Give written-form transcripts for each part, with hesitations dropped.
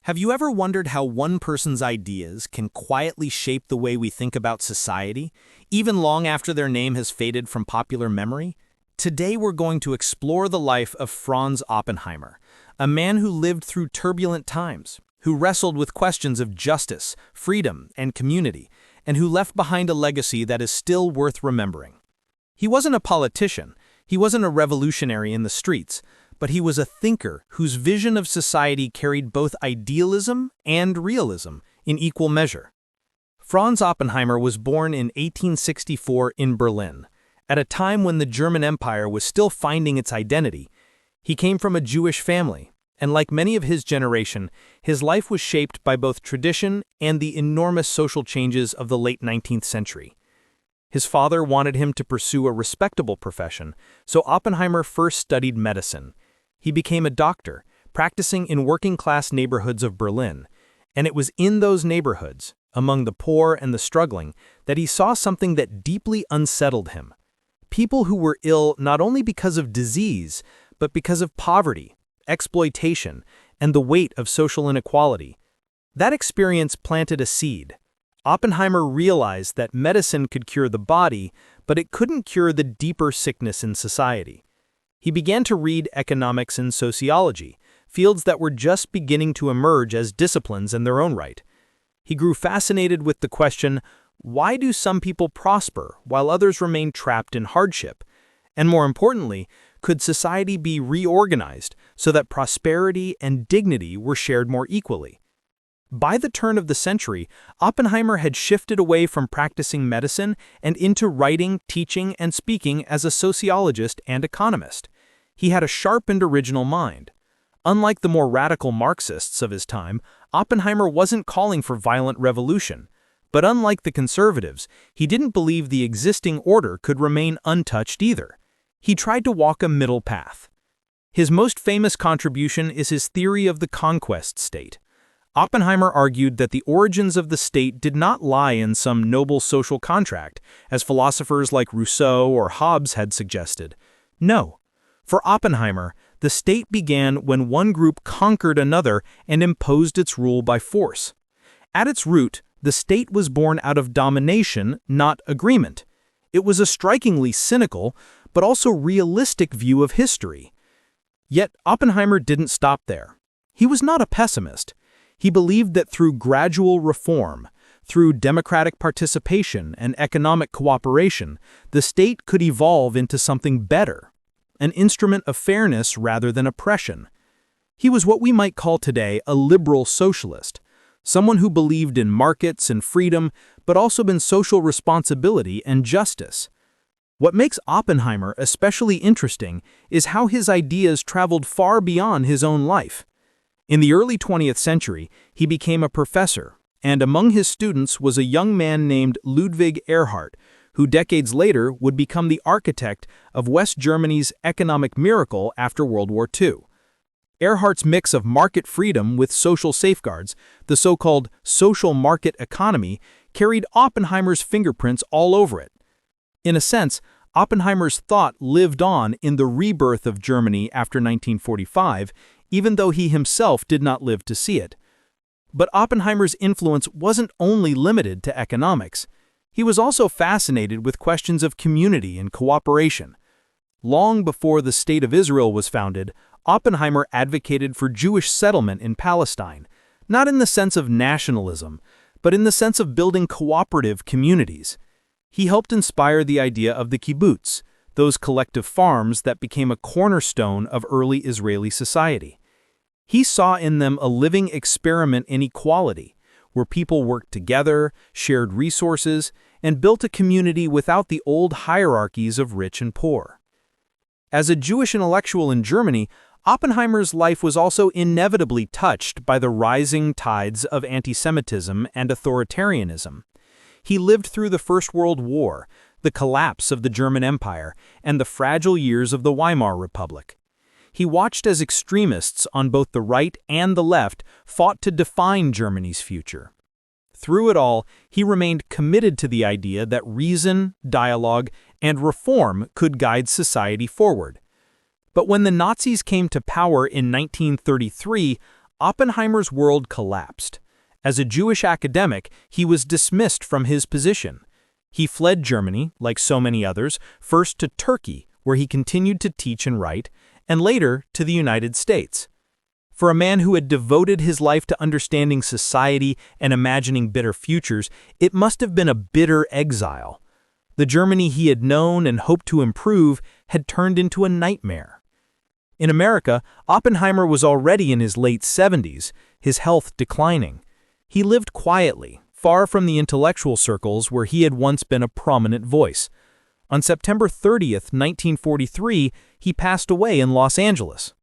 Have you ever wondered how one person's ideas can quietly shape the way we think about society, even long after their name has faded from popular memory? Today we're going to explore the life of Franz Oppenheimer, a man who lived through turbulent times, who wrestled with questions of justice, freedom, and community, and who left behind a legacy that is still worth remembering. He wasn't a politician, he wasn't a revolutionary in the streets, but he was a thinker whose vision of society carried both idealism and realism in equal measure. Franz Oppenheimer was born in 1864 in Berlin, at a time when the German Empire was still finding its identity. He came from a Jewish family, and like many of his generation, his life was shaped by both tradition and the enormous social changes of the late 19th century. His father wanted him to pursue a respectable profession, so Oppenheimer first studied medicine. He became a doctor, practicing in working-class neighborhoods of Berlin, and it was in those neighborhoods, among the poor and the struggling, that he saw something that deeply unsettled him. People who were ill not only because of disease, but because of poverty, exploitation, and the weight of social inequality. That experience planted a seed. Oppenheimer realized that medicine could cure the body, but it couldn't cure the deeper sickness in society. He began to read economics and sociology, fields that were just beginning to emerge as disciplines in their own right. He grew fascinated with the question, why do some people prosper while others remain trapped in hardship? And more importantly, could society be reorganized so that prosperity and dignity were shared more equally? By the turn of the century, Oppenheimer had shifted away from practicing medicine and into writing, teaching, and speaking as a sociologist and economist. He had a sharp and original mind. Unlike the more radical Marxists of his time, Oppenheimer wasn't calling for violent revolution. But unlike the conservatives, he didn't believe the existing order could remain untouched either. He tried to walk a middle path. His most famous contribution is his theory of the conquest state. Oppenheimer argued that the origins of the state did not lie in some noble social contract, as philosophers like Rousseau or Hobbes had suggested. No. For Oppenheimer, the state began when one group conquered another and imposed its rule by force. At its root, the state was born out of domination, not agreement. It was a strikingly cynical, but also realistic view of history. Yet Oppenheimer didn't stop there. He was not a pessimist. He believed that through gradual reform, through democratic participation and economic cooperation, the state could evolve into something better, an instrument of fairness rather than oppression. He was what we might call today a liberal socialist, someone who believed in markets and freedom, but also in social responsibility and justice. What makes Oppenheimer especially interesting is how his ideas traveled far beyond his own life. In the early 20th century, he became a professor, and among his students was a young man named Ludwig Erhard, who decades later would become the architect of West Germany's economic miracle after World War II. Erhard's mix of market freedom with social safeguards, the so-called social market economy, carried Oppenheimer's fingerprints all over it. In a sense, Oppenheimer's thought lived on in the rebirth of Germany after 1945, even though he himself did not live to see it. But Oppenheimer's influence wasn't only limited to economics. He was also fascinated with questions of community and cooperation. Long before the State of Israel was founded, Oppenheimer advocated for Jewish settlement in Palestine, not in the sense of nationalism, but in the sense of building cooperative communities. He helped inspire the idea of the kibbutz, those collective farms that became a cornerstone of early Israeli society. He saw in them a living experiment in equality, where people worked together, shared resources, and built a community without the old hierarchies of rich and poor. As a Jewish intellectual in Germany, Oppenheimer's life was also inevitably touched by the rising tides of anti-Semitism and authoritarianism. He lived through the First World War, the collapse of the German Empire, and the fragile years of the Weimar Republic. He watched as extremists on both the right and the left fought to define Germany's future. Through it all, he remained committed to the idea that reason, dialogue, and reform could guide society forward. But when the Nazis came to power in 1933, Oppenheimer's world collapsed. As a Jewish academic, he was dismissed from his position. He fled Germany, like so many others, first to Turkey, where he continued to teach and write, and later to the United States. For a man who had devoted his life to understanding society and imagining better futures, it must have been a bitter exile. The Germany he had known and hoped to improve had turned into a nightmare. In America, Oppenheimer was already in his late 70s, his health declining. He lived quietly, far from the intellectual circles where he had once been a prominent voice. On September 30th, 1943, he passed away in Los Angeles.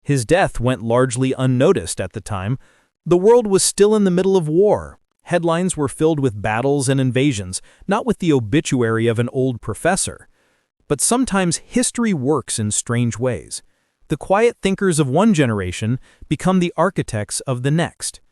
His death went largely unnoticed at the time. The world was still in the middle of war. Headlines were filled with battles and invasions, not with the obituary of an old professor. But sometimes history works in strange ways. The quiet thinkers of one generation become the architects of the next.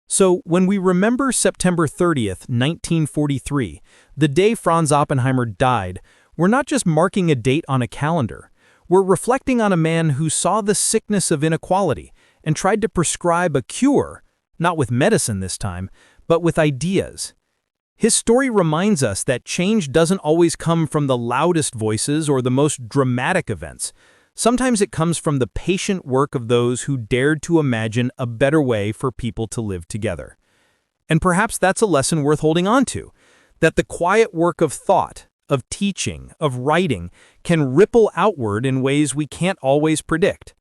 So, when we remember September 30th, 1943, the day Franz Oppenheimer died, we're not just marking a date on a calendar. We're reflecting on a man who saw the sickness of inequality and tried to prescribe a cure, not with medicine this time, but with ideas. His story reminds us that change doesn't always come from the loudest voices or the most dramatic events. Sometimes it comes from the patient work of those who dared to imagine a better way for people to live together. And perhaps that's a lesson worth holding on to, that the quiet work of thought, of teaching, of writing, can ripple outward in ways we can't always predict.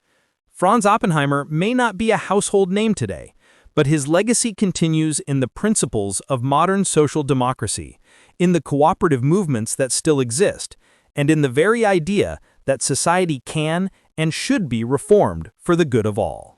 Franz Oppenheimer may not be a household name today, but his legacy continues in the principles of modern social democracy, in the cooperative movements that still exist, and in the very idea that society can and should be reformed for the good of all.